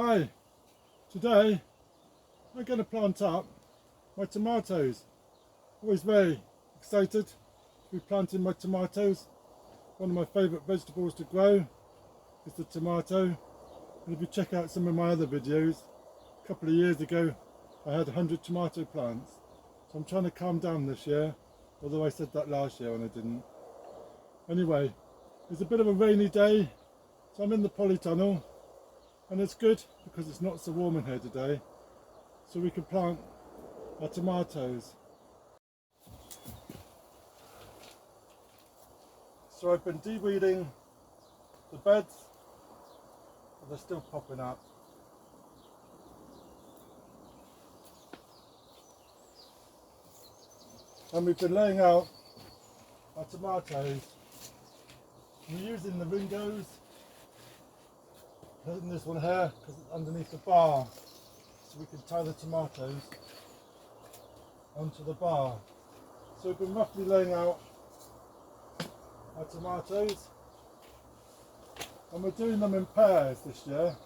Hi, today I'm going to plant up my tomatoes. Always very excited to be planting my tomatoes. One of my favourite vegetables to grow is the tomato. And if you check out some of my other videos, a couple of years ago I had 100 tomato plants. So I'm trying to calm down this year, although I said that last year and I didn't. Anyway, it's a bit of a rainy day, so I'm in the Polytunnel. And it's good because it's not so warm in here today, so we can plant our tomatoes. So I've been de-weeding the beds, but they're still popping up. And we've been laying out our tomatoes. We're using the ringos. In this one here because it's underneath the bar, so we can tie the tomatoes onto the bar. So we've been roughly laying out our tomatoes, and we're doing them in pairs this year.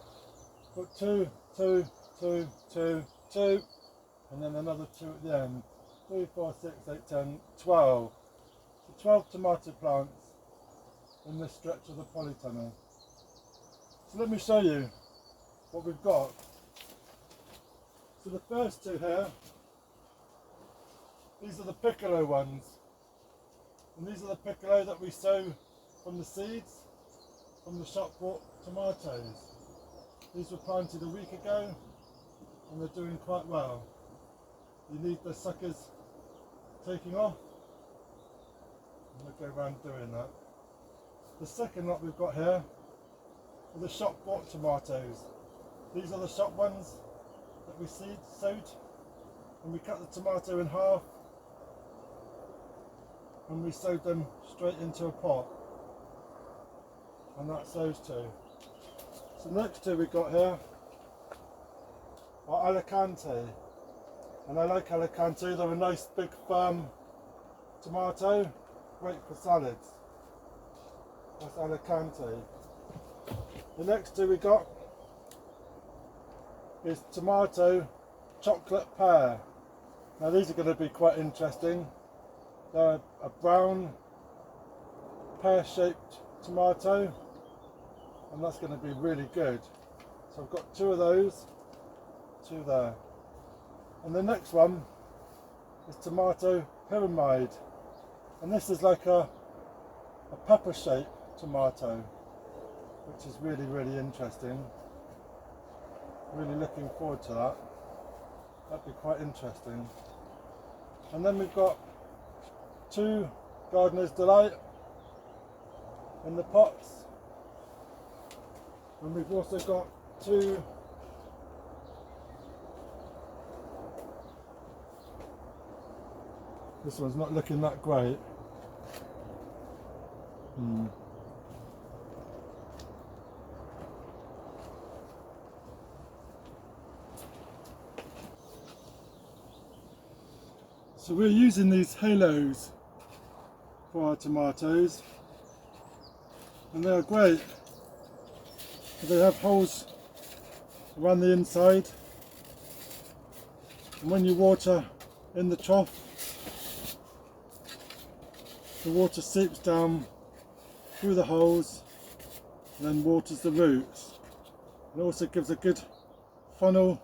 Got two, two, two, two, two, and then another two at the end. 3, 4, 6, 8, 10, 12. So 12 tomato plants in this stretch of the Polytunnel. So let me show you what we've got. So the first two here, these are the piccolo ones. And these are the piccolo that we sow from the seeds, from the shop bought tomatoes. These were planted a week ago and they're doing quite well. You need the suckers taking off. I'm going to go around doing that. The second lot we've got here are the shop bought tomatoes. These are the shop ones that we sowed, and we cut the tomato in half and we sowed them straight into a pot, and that's those two. So the next two we've got here are Alicante, and I like Alicante. They're a nice big firm tomato, great for salads. That's Alicante. The next two we got is tomato chocolate pear. Now these are going to be quite interesting. They're a brown pear-shaped tomato, and that's going to be really good. So I've got two of those, two there. And the next one is tomato pyramid, and this is like a pepper-shaped tomato, which is really, really interesting. Really looking forward to that. That'd be quite interesting. And then we've got two Gardener's Delight in the pots. And we've also got two this one's not looking that great. So we're using these halos for our tomatoes, and they are great. They have holes around the inside, and when you water in the trough, the water seeps down through the holes and then waters the roots. It also gives a good funnel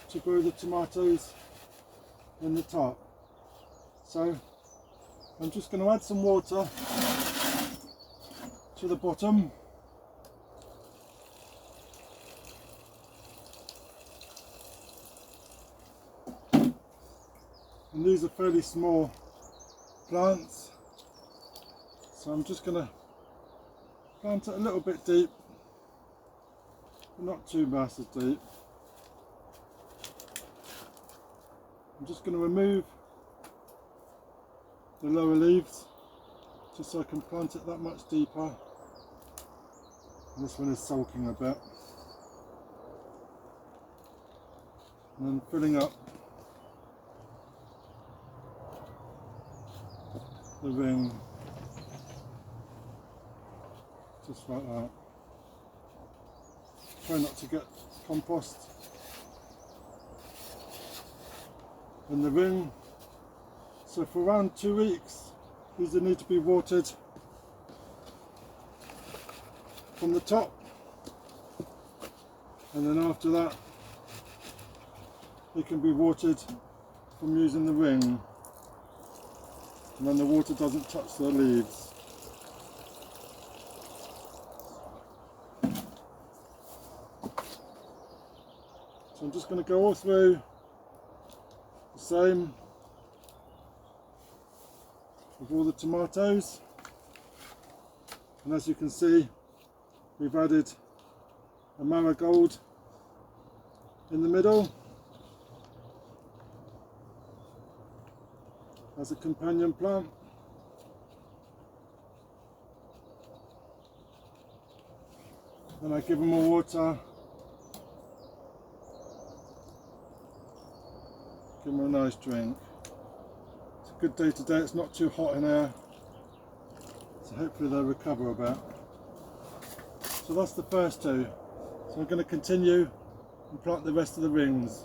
to grow the tomatoes in the top. So I'm just going to add some water to the bottom. And these are fairly small plants, so I'm just going to plant it a little bit deep, but not too massive deep. I'm just going to remove the lower leaves just so I can plant it that much deeper. And this one is sulking a bit. And then filling up the ring just like that. Try not to get compost in the ring. So for around 2 weeks these will need to be watered from the top, and then after that they can be watered from using the ring, and then the water doesn't touch the leaves. So I'm just going to go all through the same with all the tomatoes, and as you can see we've added a marigold in the middle as a companion plant. Then I give them more water, give them a nice drink. It's a good day today, it's not too hot in here, so hopefully they'll recover a bit. So that's the first two. So I'm going to continue and plant the rest of the rings.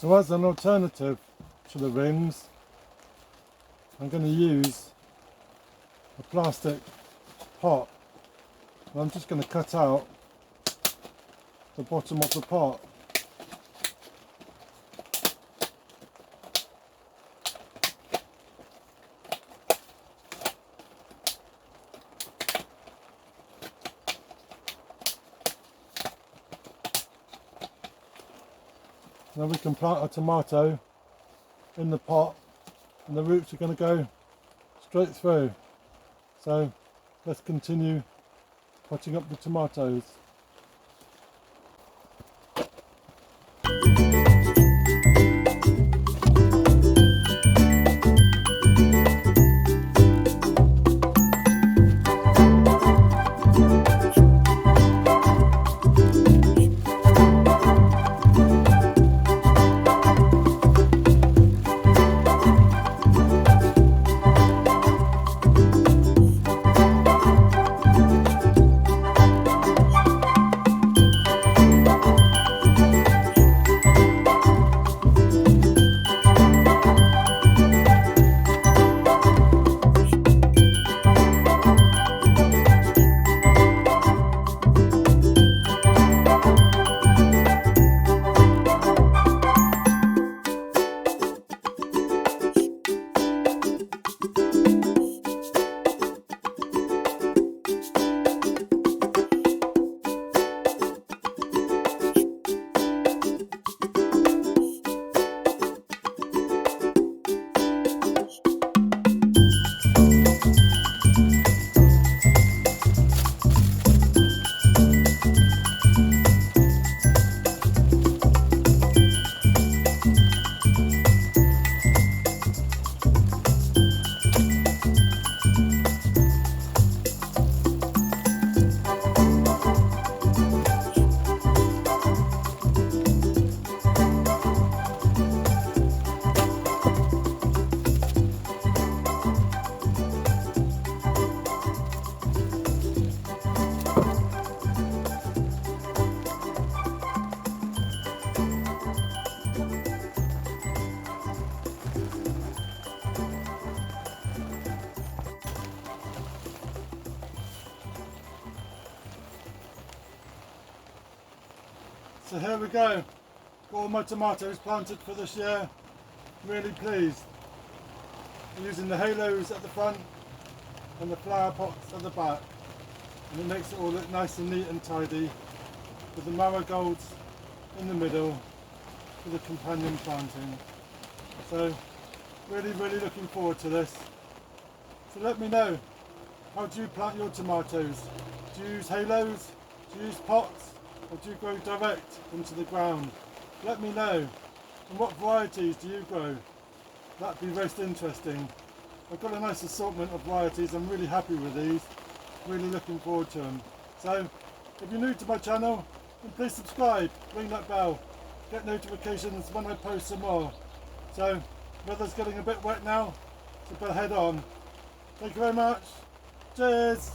So as an alternative to the rings, I'm going to use a plastic pot, and I'm just going to cut out the bottom of the pot. Now we can plant a tomato in the pot, and the roots are going to go straight through. So let's continue potting up the tomatoes. So here we go, Got all my tomatoes planted for this year. Really pleased. I'm using the halos at the front and the flower pots at the back, and it makes it all look nice and neat and tidy, with the marigolds in the middle for the companion planting. So really looking forward to this. So let me know, how do you plant your tomatoes? Do you use halos? Do you use pots? Or do you grow direct into the ground? Let me know. And what varieties do you grow? That'd be most interesting. I've got a nice assortment of varieties. I'm really happy with these. Really looking forward to them. So if you're new to my channel, then please subscribe, ring that bell, get notifications when I post some more. So weather's getting a bit wet now, so better head on. Thank you very much. Cheers.